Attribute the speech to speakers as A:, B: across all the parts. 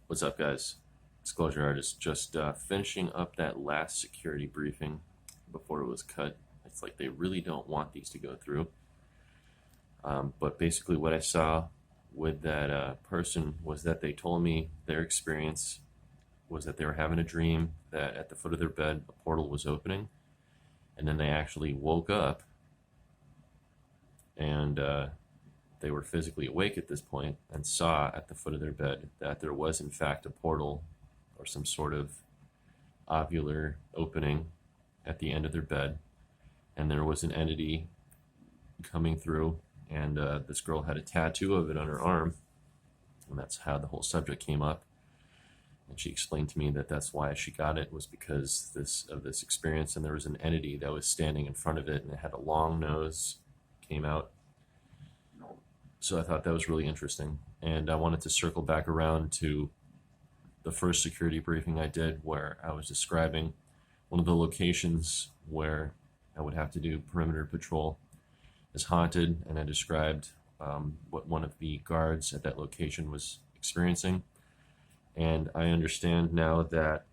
A: What's up, guys? Disclosure Artist. Just finishing up that last security briefing before it was cut. It's like they really don't want these to go through. But basically, what I saw with that person was that they told me their experience was that they were having a dream that at the foot of their bed a portal was opening, and then they actually woke up and they were physically awake at this point and saw at the foot of their bed that there was in fact a portal or some sort of ovular opening at the end of their bed, and there was an entity coming through, and this girl had a tattoo of it on her arm, and that's how the whole subject came up. And she explained to me that that's why she got it, was because of this experience, and there was an entity that was standing in front of it, and it had a long nose, came out. So I thought that was really interesting, and I wanted to circle back around to the first security briefing I did, where I was describing one of the locations where I would have to do perimeter patrol is haunted, and I described what one of the guards at that location was experiencing. And I understand now that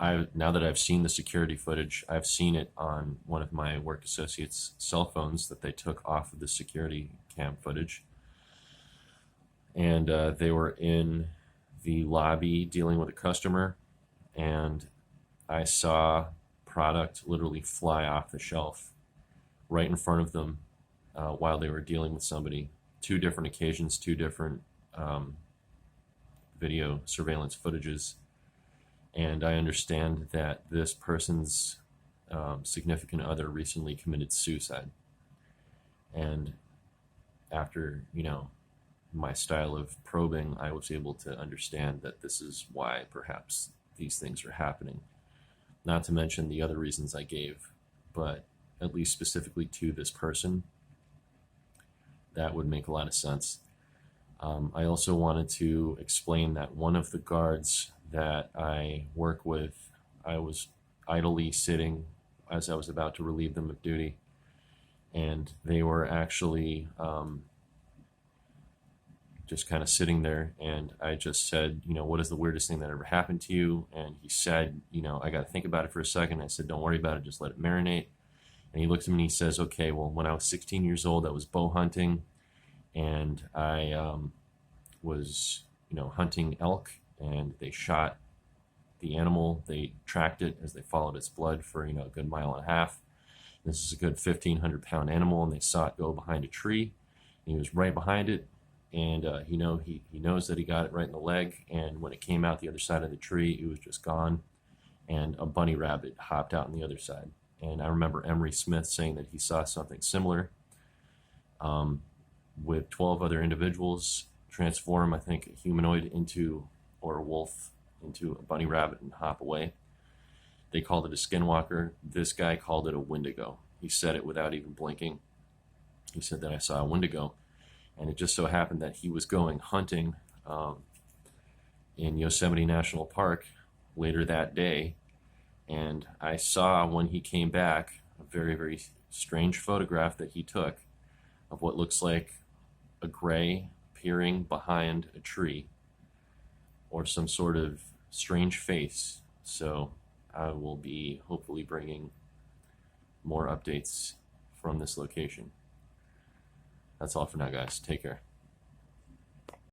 A: I've seen the security footage. I've seen it on one of my work associates' cell phones that they took off of the security cam footage, and they were in the lobby dealing with a customer, and I saw product literally fly off the shelf right in front of them while they were dealing with somebody. Two different occasions, two different video surveillance footages. And I understand that this person's significant other recently committed suicide. And after, my style of probing, I was able to understand that this is why perhaps these things are happening. Not to mention the other reasons I gave, but at least specifically to this person, that would make a lot of sense. I also wanted to explain that one of the guards that I work with, I was idly sitting as I was about to relieve them of duty, and they were actually just kind of sitting there, and I just said, what is the weirdest thing that ever happened to you? And he said, I got to think about it for a second. I said, don't worry about it, just let it marinate. And he looks at me and he says, okay, well, when I was 16 years old, I was bow hunting, and I was, hunting elk, and they shot the animal. They tracked it as they followed its blood for, a good mile and a half. This is a good 1,500-pound animal, and they saw it go behind a tree. And he was right behind it, and he knows that he got it right in the leg, and when it came out the other side of the tree, it was just gone, and a bunny rabbit hopped out on the other side. And I remember Emery Smith saying that he saw something similar with 12 other individuals transform, I think, a humanoid or a wolf into a bunny rabbit and hop away. They called it a skinwalker. This guy called it a wendigo. He said it without even blinking. He said that I saw a wendigo, and it just so happened that he was going hunting in Yosemite National Park later that day, and I saw when he came back a very, very strange photograph that he took of what looks like a gray peering behind a tree or some sort of strange face. So I will be hopefully bringing more updates from this location. That's all for now, guys. Take care.